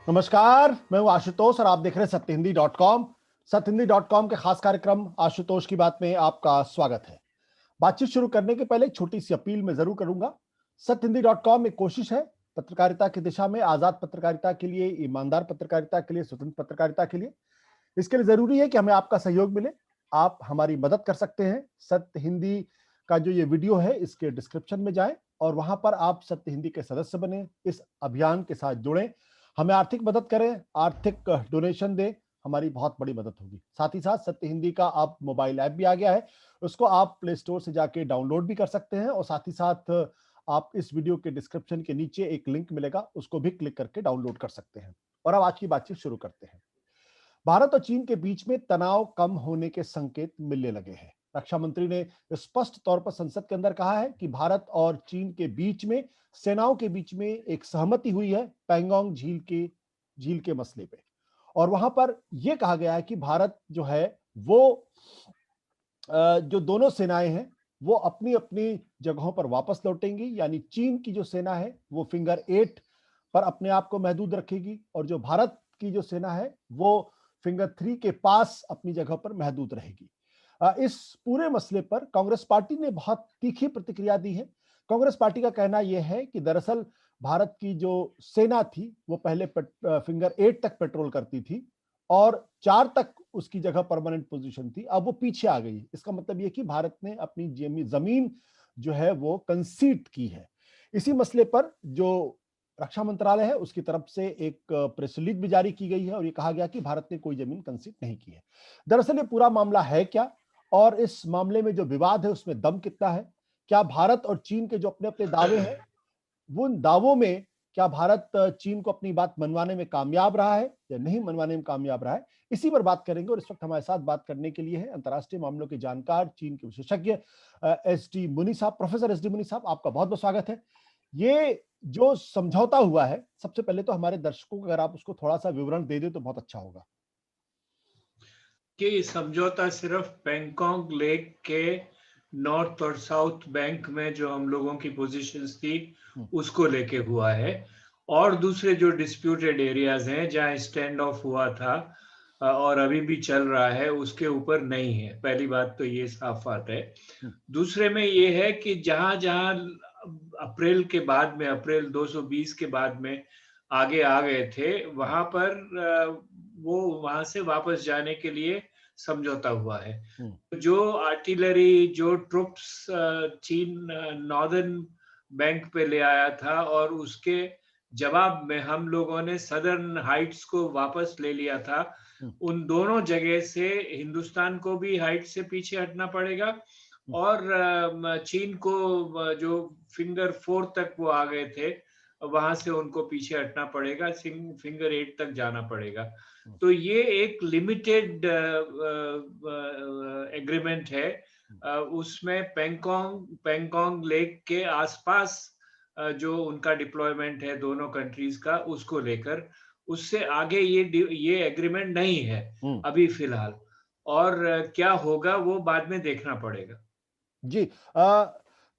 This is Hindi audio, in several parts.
नमस्कार, मैं हूं आशुतोष और आप देख रहे हैं सत्यहिंदी.com। सत्यहिंदी.com के खास कार्यक्रम आशुतोष की बात में आपका स्वागत है। बातचीत शुरू करने के पहले एक छोटी सी अपील मैं जरूर करूंगा। सत्यहिंदी.com एक कोशिश है पत्रकारिता की दिशा में, आजाद पत्रकारिता के लिए, ईमानदार पत्रकारिता के लिए, स्वतंत्र पत्रकारिता के लिए। इसके लिए जरूरी है कि हमें आपका सहयोग मिले। आप हमारी मदद कर सकते हैं। सत्य हिंदी का जो ये वीडियो है इसके डिस्क्रिप्शन में जाएं और वहां पर आप सत्य हिंदी के सदस्य बने, इस अभियान के साथ जुड़ें, हमें आर्थिक मदद करें, आर्थिक डोनेशन दें, हमारी बहुत बड़ी मदद होगी। साथ ही साथ सत्य हिंदी का आप मोबाइल ऐप भी आ गया है, उसको आप प्ले स्टोर से जाके डाउनलोड भी कर सकते हैं और साथ ही साथ आप इस वीडियो के डिस्क्रिप्शन के नीचे एक लिंक मिलेगा, उसको भी क्लिक करके डाउनलोड कर सकते हैं। और अब आज की बातचीत शुरू करते हैं। भारत और चीन के बीच में तनाव कम होने के संकेत मिलने लगे हैं। रक्षा मंत्री ने स्पष्ट तौर पर संसद के अंदर कहा है कि भारत और चीन के बीच में, सेनाओं के बीच में एक सहमति हुई है पैंगोंग झील के मसले पे। और वहां पर यह कहा गया है कि भारत जो है वो जो दोनों सेनाएं हैं वो अपनी अपनी जगहों पर वापस लौटेंगी। यानी चीन की जो सेना है वो फिंगर 8 पर अपने आप को महदूद रखेगी और जो भारत की जो सेना है वो फिंगर 3 के पास अपनी जगह पर महदूद रहेगी। इस पूरे मसले पर कांग्रेस पार्टी ने बहुत तीखी प्रतिक्रिया दी है। कांग्रेस पार्टी का कहना यह है कि दरअसल भारत की जो सेना थी वो पहले फिंगर 8 तक पेट्रोल करती थी और 4 तक उसकी जगह परमानेंट पोजीशन थी, अब वो पीछे आ गई। इसका मतलब ये कि भारत ने अपनी जमीन जो है वो कंसीड की है। इसी मसले पर जो रक्षा मंत्रालय है उसकी तरफ से एक प्रेस रिलीज भी जारी की गई है और ये कहा गया कि भारत ने कोई जमीन कंसीड नहीं की है। दरअसल ये पूरा मामला है क्या और इस मामले में जो विवाद है उसमें दम कितना है? क्या भारत और चीन के जो अपने अपने दावे हैं वो उन दावों में क्या भारत चीन को अपनी बात मनवाने में कामयाब रहा है या नहीं मनवाने में कामयाब रहा है, इसी पर बात करेंगे। और इस वक्त हमारे साथ बात करने के लिए है अंतर्राष्ट्रीय मामलों के जानकार, चीन के विशेषज्ञ एस डी मुनि साहब। प्रोफेसर एस डी मुनि साहब, आपका बहुत बहुत स्वागत है। ये जो समझौता हुआ है, सबसे पहले तो हमारे दर्शकों को अगर आप उसको थोड़ा सा विवरण दे दें तो बहुत अच्छा होगा। कि समझौता सिर्फ पैंगोंग लेक के नॉर्थ और साउथ बैंक में जो हम लोगों की पोजीशंस थी उसको लेके हुआ है और दूसरे जो डिस्प्यूटेड एरियाज हैं जहां स्टैंड ऑफ हुआ था और अभी भी चल रहा है उसके ऊपर नहीं है। पहली बात तो ये साफ बात है। दूसरे में ये है कि जहां जहां अप्रैल के बाद में, अप्रैल 220 के बाद में आगे आ गए थे वहां पर वो वहां से वापस जाने के लिए समझौता हुआ है। जो आर्टिलरी, जो ट्रुप्स चीन नॉर्दर्न बैंक पे ले आया था और उसके जवाब में हम लोगों ने सदर्न हाइट्स को वापस ले लिया था, उन दोनों जगह से हिंदुस्तान को भी हाइट से पीछे हटना पड़ेगा और चीन को जो फिंगर 4 तक वो आ गए थे वहां से उनको पीछे हटना पड़ेगा, फिंगर 8 तक जाना पड़ेगा। तो ये एक लिमिटेड एग्रीमेंट है। उसमें पैंगोंग लेक के आसपास जो उनका डिप्लॉयमेंट है दोनों कंट्रीज का उसको लेकर, उससे आगे ये एग्रीमेंट नहीं है अभी फिलहाल। और क्या होगा वो बाद में देखना पड़ेगा। जी,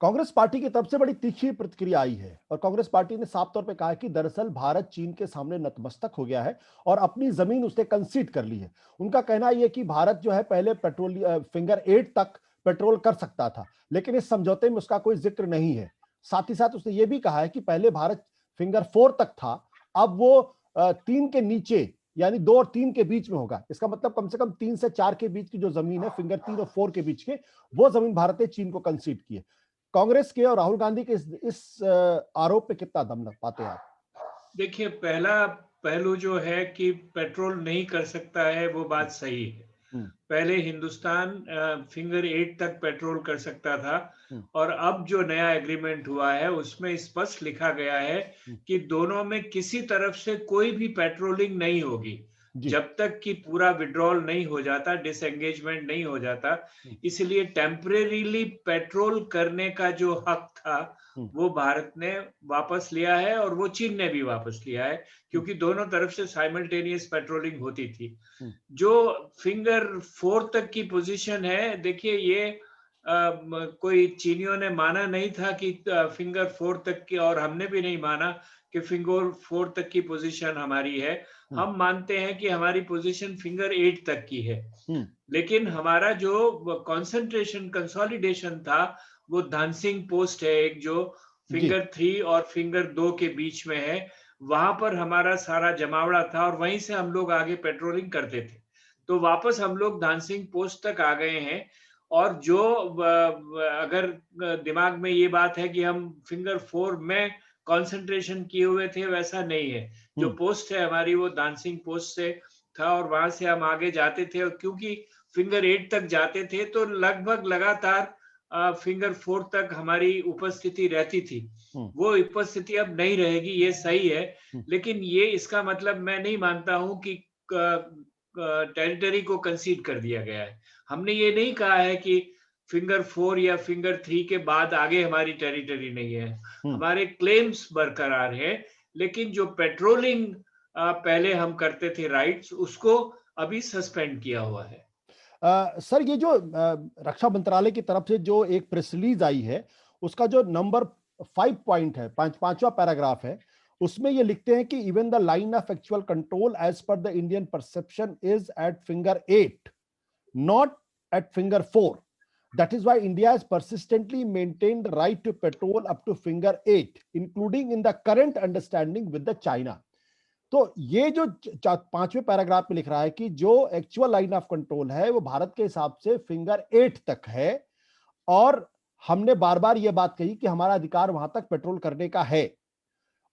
कांग्रेस पार्टी की तरफ से बड़ी तीखी प्रतिक्रिया आई है और कांग्रेस पार्टी ने साफ तौर पे कहा है कि दरअसल भारत चीन के सामने नतमस्तक हो गया है और अपनी जमीन उसने कंसीड कर ली है। उनका कहना यह कि भारत जो है पहले पेट्रोल फिंगर 8 तक पेट्रोल कर सकता था, लेकिन इस समझौते में उसका कोई जिक्र नहीं है। साथ ही साथ उसने ये भी कहा है कि पहले भारत फिंगर 4 तक था, अब वो 3 के नीचे यानी 2 और 3 के बीच में होगा। इसका मतलब कम से कम 3 से 4 के बीच की जो जमीन है, फिंगर 3 और 4 के बीच के, वो जमीन भारत ने चीन को कंसीड की है। कांग्रेस के और राहुल गांधी के इस आरोप पे कितना दम लग पाते हैं आप? देखिए, पहला पहलू जो है कि पेट्रोल नहीं कर सकता है वो बात सही है। पहले हिंदुस्तान फिंगर 8 तक पेट्रोल कर सकता था और अब जो नया एग्रीमेंट हुआ है उसमें स्पष्ट लिखा गया है कि दोनों में किसी तरफ से कोई भी पेट्रोलिंग नहीं होगी जब तक कि पूरा विड्रॉल नहीं हो जाता, डिसएंगेजमेंट नहीं हो जाता। इसलिए टेम्परेरीली पेट्रोल करने का जो हक था वो भारत ने वापस लिया है और वो चीन ने भी वापस लिया है, क्योंकि दोनों तरफ से साइमल्टेनियस पेट्रोलिंग होती थी। जो फिंगर 4 तक की पोजीशन है, देखिए ये कोई चीनियों ने माना नहीं था कि फिंगर 4 तक की, और हमने भी नहीं माना कि फिंगर 4 तक की पोजीशन हमारी है, हम मानते हैं कि हमारी पोजीशन फिंगर 8 तक की है, लेकिन हमारा जो कंसंट्रेशन कंसोलिडेशन था वो धानसिंग पोस्ट है एक, जो फिंगर 3 और फिंगर 2 के बीच में है, वहां पर हमारा सारा जमावड़ा था और वहीं से हम लोग आगे पेट्रोलिंग करते थे। तो वापस हम लोग धानसिंग पोस्ट तक आ गए हैं, और जो अगर दिमाग में ये बात है कि हम फिंगर 4 में कंसंट्रेशन किए हुए थे, वैसा नहीं है। जो पोस्ट है हमारी वो धानसिंग पोस्ट से था और वहां से हम आगे जाते थे, और क्योंकि फिंगर 8 तक जाते थे तो लगभग लगातार फिंगर 4 तक हमारी उपस्थिति रहती थी। वो उपस्थिति अब नहीं रहेगी, ये सही है, लेकिन ये इसका मतलब मैं नहीं मानता हूं कि टेरिटरी को कंसीड कर दिया गया है। हमने ये नहीं कहा है कि फिंगर 4 या फिंगर 3 के बाद आगे हमारी टेरिटरी नहीं है। हमारे क्लेम्स बरकरार है, लेकिन जो पेट्रोलिंग पहले हम करते थे राइट्स, उसको अभी सस्पेंड किया हुआ है। सर, ये जो रक्षा मंत्रालय की तरफ से जो एक प्रेस रिलीज आई है, उसका जो नंबर 5 पॉइंट है, पांचवा पैराग्राफ है, उसमें ये लिखते हैं कि even the line of actual control as per the Indian perception is at finger 8, not at finger 4. That is why India has persistently maintained the right to patrol up to finger 8, including in the current understanding with the China. तो ये जो पांचवें पैराग्राफ में लिख रहा है कि जो एक्चुअल लाइन ऑफ कंट्रोल है वो भारत के हिसाब से फिंगर 8 तक है, और हमने बार बार ये बात कही कि हमारा अधिकार वहां तक पेट्रोल करने का है,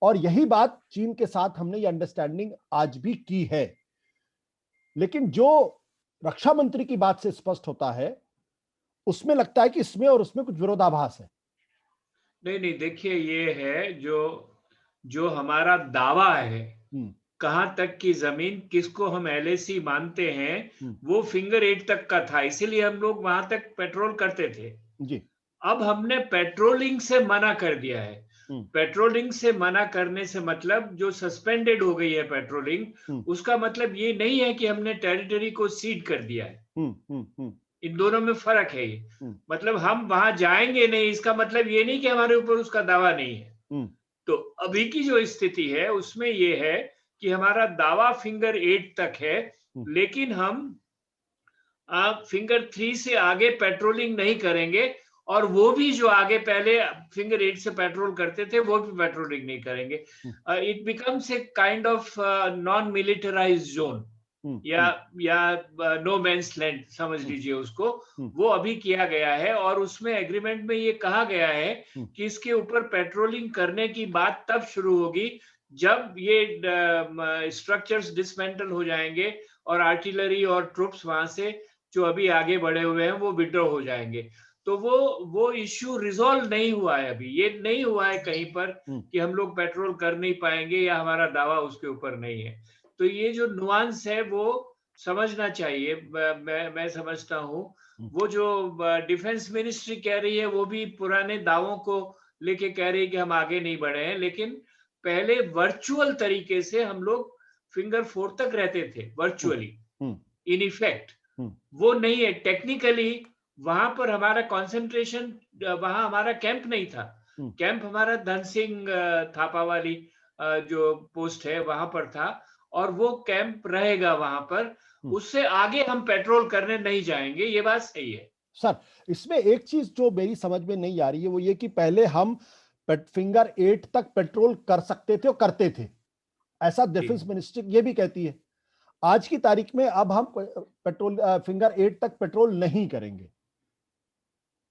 और यही बात चीन के साथ हमने ये अंडरस्टैंडिंग आज भी की है। लेकिन जो रक्षा मंत्री की बात से स्पष्ट होता है, उसमें लगता है कि इसमें और उसमें कुछ विरोधाभास है। नहीं, देखिए, ये है जो हमारा दावा है, कहां तक की जमीन किसको हम एलएसी मानते हैं, वो फिंगर 8 तक का था, इसीलिए हम लोग वहां तक पेट्रोल करते थे जी। अब हमने पेट्रोलिंग से मना कर दिया है। पेट्रोलिंग से मना करने से मतलब जो सस्पेंडेड हो गई है पेट्रोलिंग, उसका मतलब ये नहीं है कि हमने टेरिटरी को सीड कर दिया है। इन दोनों में फर्क है। ये मतलब हम वहां जाएंगे नहीं, इसका मतलब ये नहीं कि हमारे ऊपर उसका दावा नहीं है। तो अभी की जो स्थिति है उसमें ये है कि हमारा दावा फिंगर 8 तक है, लेकिन हम फिंगर 3 से आगे पेट्रोलिंग नहीं करेंगे, और वो भी जो आगे पहले फिंगर 8 से पेट्रोल करते थे वो भी पेट्रोलिंग नहीं करेंगे। It becomes a kind of non militarized zone, या नो मैन्स लैंड समझ लीजिए उसको। वो अभी किया गया है, और उसमें एग्रीमेंट में ये कहा गया है कि इसके ऊपर पेट्रोलिंग करने की बात तब शुरू होगी जब ये स्ट्रक्चर्स डिसमेंटल हो जाएंगे और आर्टिलरी और ट्रुप्स वहां से जो अभी आगे बढ़े हुए हैं वो विड्रॉ हो जाएंगे। तो वो इश्यू रिजॉल्व नहीं हुआ है अभी, ये नहीं हुआ है कहीं पर कि हम लोग पेट्रोल कर नहीं पाएंगे या हमारा दावा उसके ऊपर नहीं है। तो ये जो नुआंस है वो समझना चाहिए। मैं समझता हूँ वो जो डिफेंस मिनिस्ट्री कह रही है वो भी पुराने दावों को लेके कह रही है कि हम आगे नहीं बढ़े हैं, लेकिन पहले वर्चुअल तरीके से हम लोग फिंगर 4 तक रहते थे, वर्चुअली इन इफेक्ट। वो नहीं है टेक्निकली। वहां पर हमारा कंसंट्रेशन, वहां हमारा कैंप नहीं था। कैंप हमारा धन सिंह थापा वाली जो पोस्ट है वहां पर था, और वो कैंप रहेगा वहां पर। उससे आगे हम पेट्रोल करने नहीं जाएंगे, ये बात सही है। सर, इसमें एक चीज जो मेरी समझ में नहीं आ रही है वो ये कि पहले हम फिंगर 8 तक पेट्रोल कर सकते थे और करते थे, ऐसा डिफेंस मिनिस्ट्री ये भी कहती है। आज की तारीख में अब हम पेट्रोल फिंगर 8 तक पेट्रोल नहीं करेंगे।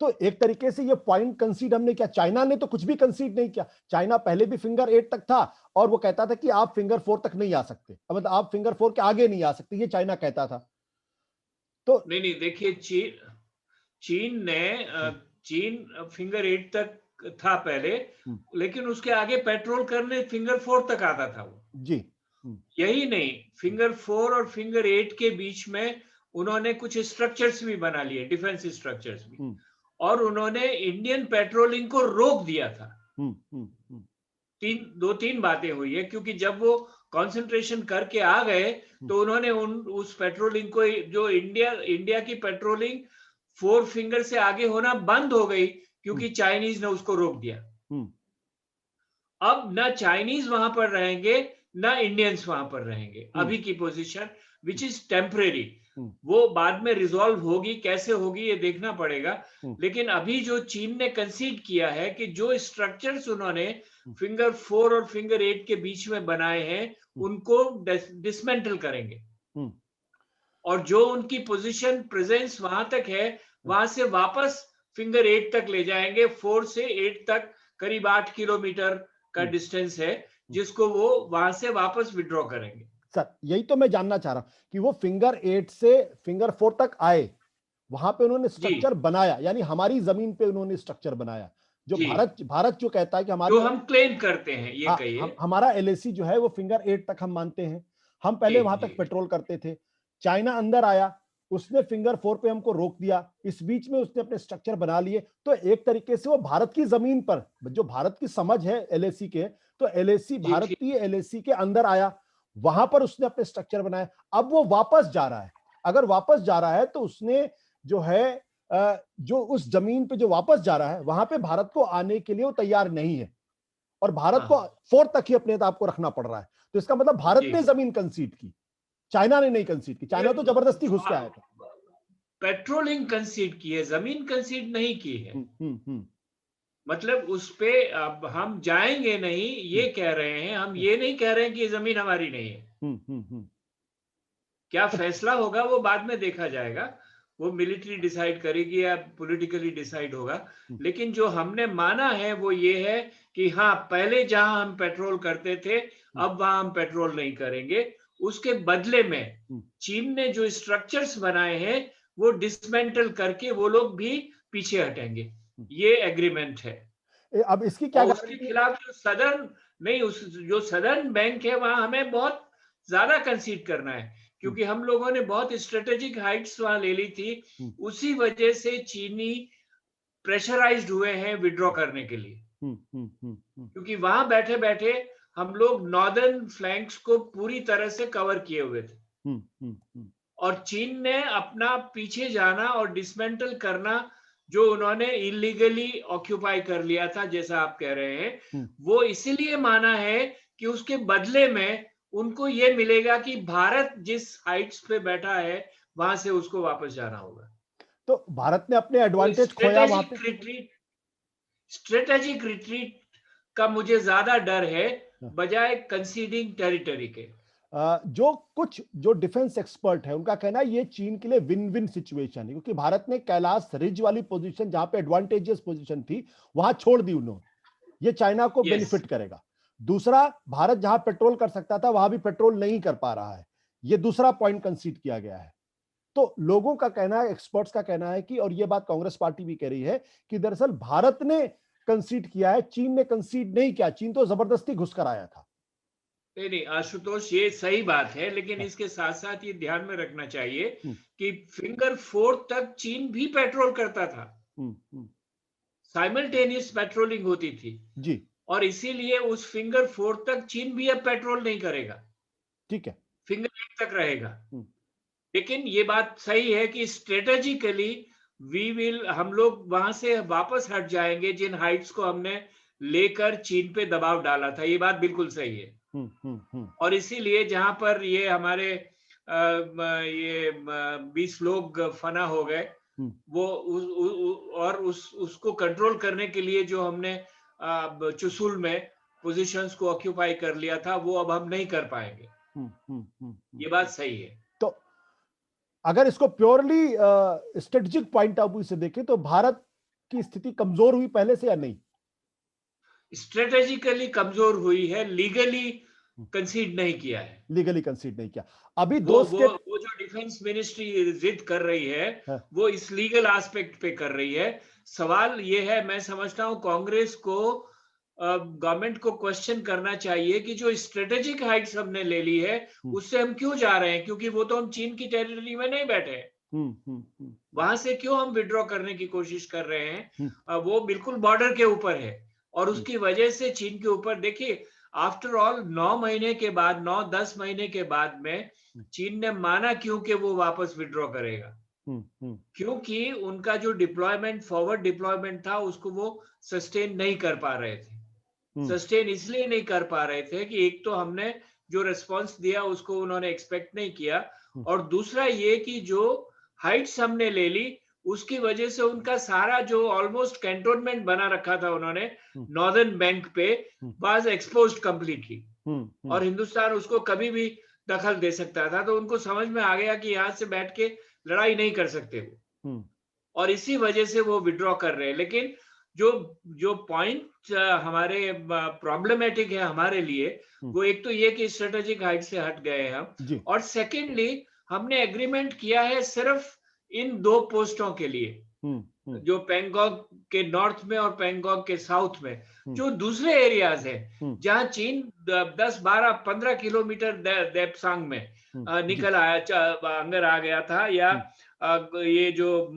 तो एक तरीके से ये पॉइंट कंसीड हमने किया। चाइना ने तो कुछ भी कंसीड नहीं किया। चाइना पहले भी फिंगर 8 तक था और वो कहता था कि आप फिंगर 4 तक नहीं आ सकते, मतलब आप फिंगर 4 के आगे नहीं आ सकते, ये चाइना कहता था। तो नहीं, देखिए, चीन फिंगर 8 तक था पहले, लेकिन उसके आगे पेट्रोल करने फिंगर 4 तक आता था वो जी। यही नहीं, फिंगर 4 और फिंगर 8 के बीच में उन्होंने कुछ स्ट्रक्चर्स भी बना लिए, डिफेंस स्ट्रक्चर्स भी, और उन्होंने इंडियन पेट्रोलिंग को रोक दिया था। 2-3 बातें हुई है, क्योंकि जब वो कंसंट्रेशन करके आ गए तो उन्होंने उस पेट्रोलिंग को, जो इंडिया की पेट्रोलिंग 4 फिंगर से आगे होना बंद हो गई, क्योंकि चाइनीज ने उसको रोक दिया। अब ना चाइनीज वहां पर रहेंगे ना इंडियंस वहां पर रहेंगे। अभी की पोजीशन विच इज टेम्परेरी, वो बाद में रिजॉल्व होगी, कैसे होगी ये देखना पड़ेगा। लेकिन अभी जो चीन ने कंसीड किया है कि जो स्ट्रक्चर्स उन्होंने फिंगर 4 और फिंगर 8 के बीच में बनाए हैं उनको डिसमेंटल करेंगे, और जो उनकी पोजीशन प्रेजेंस वहां तक है वहां से वापस फिंगर 8 तक ले जाएंगे। 4 से 8 तक करीब 8 किलोमीटर का डिस्टेंस है जिसको वो वहां से वापस विड्रॉ करेंगे। सर यही तो मैं जानना चाह रहा हूं कि वो फिंगर 8 से फिंगर 4 तक आए, वहां पे उन्होंने स्ट्रक्चर बनाया, यानी हमारी जमीन पे उन्होंने स्ट्रक्चर बनाया। जो भारत जो कहता है कि हमारी, जो हम क्लेम करते हैं, ये कहिए हमारा एलएसी जो है वो फिंगर 8 तक हम मानते हैं, हम पहले वहां तक पेट्रोल करते थे। चाइना अंदर आया, उसने फिंगर 4 पे हमको रोक दिया, इस बीच में उसने अपने स्ट्रक्चर बना लिए। तो एक तरीके से वो भारत की जमीन पर, जो भारत की समझ है एलएसी के, तो एलएसी भारतीय एलएसी के अंदर आया, वहां पर उसने अपने स्ट्रक्चर बनाया। अब वो वापस जा रहा है, अगर वापस जा रहा है तो उसने जो है जो उस जमीन पे जो वापस जा रहा है वहां पे भारत को आने के लिए वो तैयार नहीं है, और भारत को 4 तक ही अपने आप को रखना पड़ रहा है। तो इसका मतलब भारत ने जमीन कंसीड की, चाइना ने नहीं कंसीड की। चाइना तो जबरदस्ती घुस के आया था। पेट्रोलिंग कंसीड की है, जमीन कंसीड नहीं की है। मतलब उस पे अब हम जाएंगे नहीं ये कह रहे हैं, हम ये नहीं कह रहे हैं कि जमीन हमारी नहीं है। क्या फैसला होगा वो बाद में देखा जाएगा, वो मिलिट्री डिसाइड करेगी या पॉलिटिकली डिसाइड होगा। लेकिन जो हमने माना है वो ये है कि हाँ, पहले जहां हम पेट्रोल करते थे अब वहां हम पेट्रोल नहीं करेंगे। उसके बदले में चीन ने जो स्ट्रक्चर्स बनाए हैं वो डिसमेंटल करके वो लोग भी पीछे हटेंगे, ये एग्रीमेंट है। अब इसकी क्या उसके खिलाफ जो सदर्न नहीं, उस जो सदर्न बैंक है वहां हमें बहुत ज्यादा कंसीड करना है, क्योंकि हम लोगों ने बहुत स्ट्रेटेजिक हाइट्स वहां ले ली थी। उसी वजह से चीनी प्रेशराइज्ड हुए हैं विड्रॉ करने के लिए, क्योंकि वहां बैठे बैठे हम लोग नॉर्दर्न फ्लैंक्स को पूरी तरह से कवर किए हुए थे, और चीन ने अपना पीछे जाना और डिसमेंटल करना जो उन्होंने इलीगली ऑक्यूपाई कर लिया था, जैसा आप कह रहे हैं, वो इसीलिए माना है कि उसके बदले में उनको ये मिलेगा कि भारत जिस हाइट्स पे बैठा है वहां से उसको वापस जाना होगा। तो भारत ने अपने एडवांटेज खोया वहां पे। स्ट्रेटेजिक रिट्रीट का मुझे ज्यादा डर है बजाय कंसीडिंग टेरिटरी के। जो डिफेंस एक्सपर्ट है उनका कहना है ये चीन के लिए विन विन सिचुएशन है, क्योंकि भारत ने कैलाश रिज वाली पोजीशन जहां पे एडवांटेजियस पोजीशन थी वहां छोड़ दी उन्होंने, ये चाइना को बेनिफिट करेगा। दूसरा, भारत जहां पेट्रोल कर सकता था वहां भी पेट्रोल नहीं कर पा रहा है, ये दूसरा पॉइंट कंसीड किया गया है। तो लोगों का कहना है, एक्सपर्ट्स का कहना है कि, और ये बात कांग्रेस पार्टी भी कह रही है कि दरअसल भारत ने कंसीड किया है, चीन ने कंसीड नहीं किया, चीन तो जबरदस्ती घुसकर आया था। नहीं आशुतोष, ये सही बात है, लेकिन इसके साथ साथ ये ध्यान में रखना चाहिए कि फिंगर 4 तक चीन भी पेट्रोल करता था, साइमल्टेनियस पेट्रोलिंग होती थी जी, और इसीलिए उस फिंगर 4 तक चीन भी अब पेट्रोल नहीं करेगा, ठीक है, फिंगर 8 तक रहेगा। लेकिन ये बात सही है कि स्ट्रेटेजिकली हम लोग वहां से वापस हट जाएंगे जिन हाइट्स को हमने लेकर चीन पे दबाव डाला था, ये बात बिल्कुल सही है। और इसीलिए जहां पर ये हमारे ये 20 लोग फना हो गए, वो उसको कंट्रोल करने के लिए जो हमने चुशुल में पोजीशंस को ऑक्यूपाई कर लिया था वो अब हम नहीं कर पाएंगे। ये बात सही है। तो अगर इसको purely strategic point of view से देखें तो भारत की स्थिति कमजोर हुई पहले से या नहीं? स्ट्रेटेजिकली कमजोर हुई है, लीगली कंसीड नहीं किया है। लीगली कंसीड नहीं किया। अभी वो जो डिफेंस मिनिस्ट्री जिद कर रही है वो इस लीगल एस्पेक्ट पे कर रही है। सवाल ये है, मैं समझता हूं कांग्रेस को गवर्नमेंट को क्वेश्चन करना चाहिए कि जो स्ट्रेटेजिक हाइट्स हमने ले ली है उससे हम क्यों जा रहे हैं, क्योंकि वो तो हम चीन की टेरिटरी में नहीं बैठे हैं। वहां से क्यों हम विड्रॉ करने की कोशिश कर रहे हैं? वो बिल्कुल बॉर्डर के ऊपर है और उसकी वजह से चीन के ऊपर, देखिए आफ्टर ऑल 9 महीने के बाद, 9-10 महीने के बाद में चीन ने माना क्योंकि वो वापस विड्रॉ करेगा, क्योंकि उनका जो डिप्लॉयमेंट, फॉरवर्ड डिप्लॉयमेंट था उसको वो सस्टेन नहीं कर पा रहे थे। सस्टेन इसलिए नहीं कर पा रहे थे कि एक तो हमने जो रिस्पॉन्स दिया उसको उन्होंने एक्सपेक्ट नहीं किया, और दूसरा ये कि जो हाइट्स हमने ले ली उसकी वजह से उनका सारा जो ऑलमोस्ट कैंटोनमेंट बना रखा था उन्होंने नॉर्दर्न बैंक पे वाज एक्सपोज्ड कंप्लीटली, और हिंदुस्तान उसको कभी भी दखल दे सकता था। तो उनको समझ में आ गया कि यहाँ से बैठ के लड़ाई नहीं कर सकते वो, और इसी वजह से वो विड्रॉ कर रहे हैं। लेकिन जो जो पॉइंट हमारे प्रॉब्लमेटिक है हमारे लिए, वो एक तो ये कि स्ट्रेटेजिक हाइट से हट गए हैं हम, और सेकेंडली हमने एग्रीमेंट किया है सिर्फ इन 2 पोस्टों के लिए, जो पैंगोंग के नॉर्थ में और पैंगोंग के साउथ में। जो दूसरे एरियाज है जहां चीन 10, 12, 15 किलोमीटर देप्सांग में निकल आया, अंदर आ गया था, या ये जो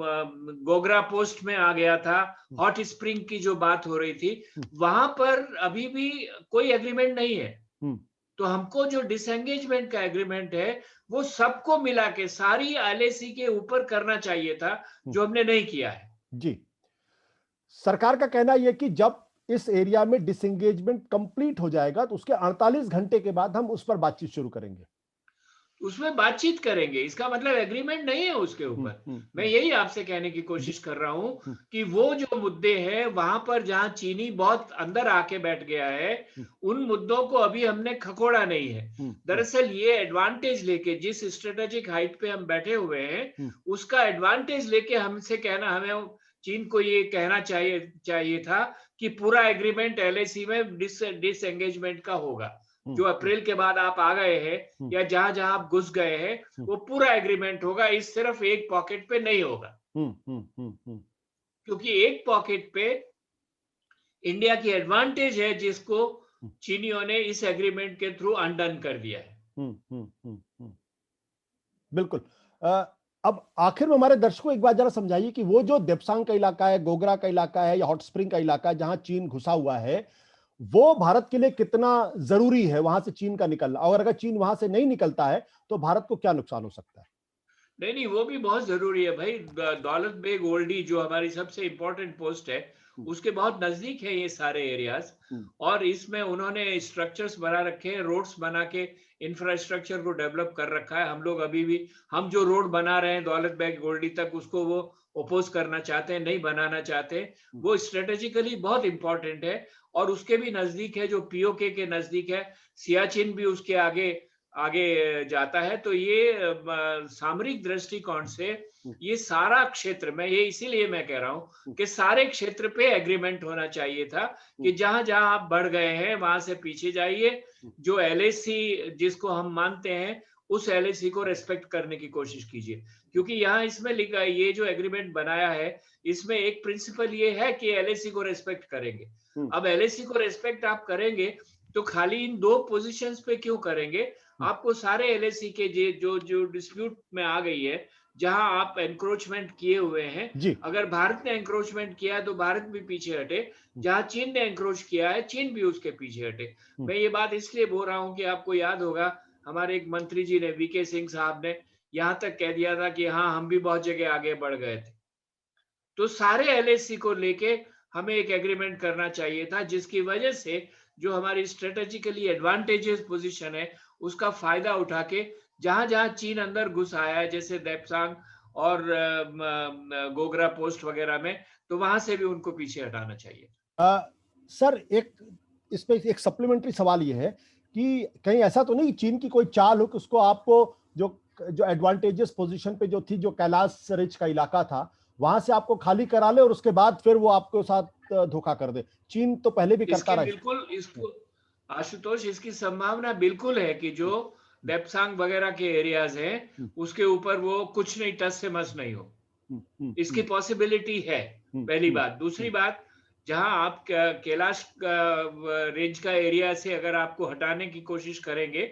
गोगरा पोस्ट में आ गया था, हॉट स्प्रिंग की जो बात हो रही थी, वहां पर अभी भी कोई एग्रीमेंट नहीं है। तो हमको जो डिसएंगेजमेंट का एग्रीमेंट है वो सबको मिला के सारी एलएसी के ऊपर करना चाहिए था, जो हमने नहीं किया है। जी, सरकार का कहना यह कि जब इस एरिया में डिसएंगेजमेंट कंप्लीट हो जाएगा तो उसके 48 घंटे के बाद हम उस पर बातचीत शुरू करेंगे। उसमें बातचीत करेंगे, इसका मतलब एग्रीमेंट नहीं है उसके ऊपर। मैं यही आपसे कहने की कोशिश कर रहा हूं कि वो जो मुद्दे हैं वहां पर जहां चीनी बहुत अंदर आके बैठ गया है, उन मुद्दों को अभी हमने खकोड़ा नहीं है। दरअसल ये एडवांटेज लेके, जिस स्ट्रेटेजिक हाइट पे हम बैठे हुए हैं, उसका एडवांटेज लेके हमसे कहना, हमें चीन को ये कहना चाहिए था कि पूरा एग्रीमेंट एलएसी में डिसएंगेजमेंट का होगा। जो अप्रैल के बाद आप आ गए हैं या जहां जहां आप घुस गए हैं, वो पूरा एग्रीमेंट होगा, इस सिर्फ एक पॉकेट पे नहीं होगा। क्योंकि एक पॉकेट पे इंडिया की एडवांटेज है, जिसको चीनियों ने इस एग्रीमेंट के थ्रू अनडन कर दिया है। बिल्कुल। अब आखिर में हमारे दर्शकों एक बार जरा समझाइए कि वो जो देप्सांग का इलाका है, गोगरा का इलाका है या हॉट स्प्रिंग का इलाका है जहां चीन घुसा हुआ है, वो भारत के लिए कितना जरूरी है वहां से चीन का निकलना, और अगर चीन वहां से नहीं निकलता है तो भारत को क्या नुकसान हो सकता है? नहीं, वो भी बहुत जरूरी है भाई। दौलत बेग ओल्डी जो हमारी सबसे इंपॉर्टेंट पोस्ट है, उसके बहुत नजदीक है ये सारे एरियाज, और इसमें उन्होंने स्ट्रक्चर्स बना रखे हैं, रोड्स बना के इंफ्रास्ट्रक्चर को डेवलप कर रखा है। हम लोग अभी भी, हम जो रोड बना रहे हैं दौलत बेग ओल्डी तक, उसको वो ओपोज करना चाहते हैं, नहीं बनाना चाहते। वो स्ट्रेटेजिकली बहुत इंपॉर्टेंट है, और उसके भी नजदीक है, जो पीओके के नजदीक है, सियाचिन भी उसके आगे आगे जाता है। तो ये सामरिक दृष्टिकोण से ये सारा क्षेत्र में, ये इसीलिए मैं कह रहा हूं कि सारे क्षेत्र पे एग्रीमेंट होना चाहिए था कि जहां जहां आप बढ़ गए हैं वहां से पीछे जाइए। जो एलएसी जिसको हम मानते हैं, उस एलएसी को रेस्पेक्ट करने की कोशिश कीजिए। क्योंकि यहाँ इसमें लिखा है, ये जो एग्रीमेंट बनाया है, इसमें एक प्रिंसिपल ये है कि एलएसी को रेस्पेक्ट करेंगे। अब एलएसी को रेस्पेक्ट आप करेंगे तो खाली इन 2 पोजीशंस पे क्यों करेंगे? आपको सारे एलएसी के जो डिस्प्यूट में आ गई है, जहां आप एंक्रोचमेंट किए हुए हैं, अगर भारत ने एंक्रोचमेंट किया है तो भारत भी पीछे हटे, जहां चीन ने एंक्रोच किया है चीन भी उसके पीछे हटे। मैं ये बात इसलिए बोल रहा हूं कि आपको याद होगा, हमारे एक मंत्री जी ने, वीके सिंह साहब ने यहां तक कह दिया था कि हाँ, हम भी बहुत जगह आगे बढ़ गए थे। तो सारे एलएसी को लेके हमें एक एग्रीमेंट करना चाहिए था, जिसकी वजह से जो हमारी स्ट्रेटेजिकली एडवांटेजेस पोजीशन है उसका फायदा उठा के जहां जहां चीन अंदर घुस आया है, जैसे देप्सांग और गोगरा पोस्ट वगैरह में, तो वहां से भी उनको पीछे हटाना चाहिए। सर, एक इसमें एक सप्लीमेंट्री सवाल ये है कि कहीं ऐसा तो नहीं चीन की कोई चाल हो कि उसको आपको जो एडवांटेजेस पोजीशन पे जो थी, जो कैलाश रिज का इलाका था, वहां से आपको खाली करा ले और उसके बाद फिर वो आपके साथ धोखा कर दे? चीन तो पहले भी करता रहा। बिल्कुल, इसको आशुतोष, इसकी संभावना बिल्कुल है कि जो देप्सांग वगैरह के एरियाज हैं उसके ऊपर वो कुछ नहीं, टस से मस नहीं हो, इसकी पॉसिबिलिटी है, पहली बात। दूसरी बात, जहां आप कैलाश रेंज का एरिया से अगर आपको हटाने की कोशिश करेंगे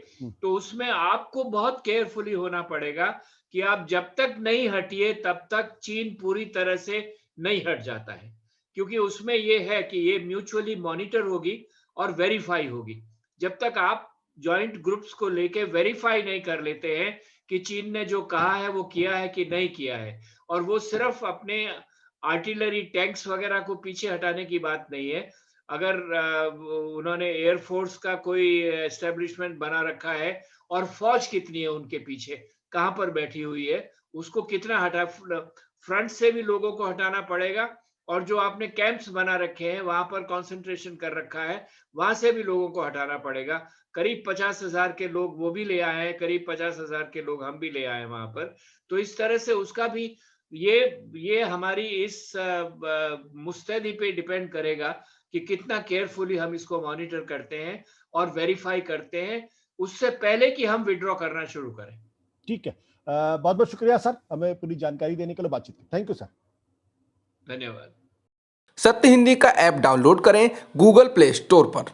तो उसमें आपको बहुत केयरफुली होना पड़ेगा कि आप जब तक नहीं हटिए तब तक चीन पूरी तरह से नहीं हट जाता है। क्योंकि उसमें ये है कि ये म्यूचुअली मॉनिटर होगी और वेरीफाई होगी। जब तक आप जॉइंट ग्रुप्स को लेके वेरीफाई नहीं कर लेते हैं कि चीन ने जो कहा है वो किया है कि नहीं किया है, और वो सिर्फ अपने आर्टिलरी टैंक्स वगैरह को पीछे हटाने की बात नहीं है, अगर उन्होंने एयरफोर्स का कोई एस्टेब्लिशमेंट बना रखा है और फौज कितनी है उनके पीछे, कहां पर बैठी हुई है, उसको कितना हटा, फ्रंट से भी लोगों को हटाना पड़ेगा, और जो आपने कैंप्स बना रखे हैं वहां पर कंसंट्रेशन कर रखा है, वहां से भी लोगों को हटाना पड़ेगा। करीब 50,000 के लोग वो भी ले आए हैं, करीब 50,000 के लोग हम भी ले आए हैं वहां पर। तो इस तरह से उसका भी ये हमारी इस मुस्तैदी पे डिपेंड करेगा कि कितना केयरफुली हम इसको मॉनिटर करते हैं और वेरीफाई करते हैं उससे पहले कि हम विड्रॉ करना शुरू करें। ठीक है, बहुत बहुत शुक्रिया सर, हमें पूरी जानकारी देने के लिए, बातचीत की। Thank you sir. धन्यवाद। सत्य हिंदी का ऐप डाउनलोड करें गूगल प्ले स्टोर पर।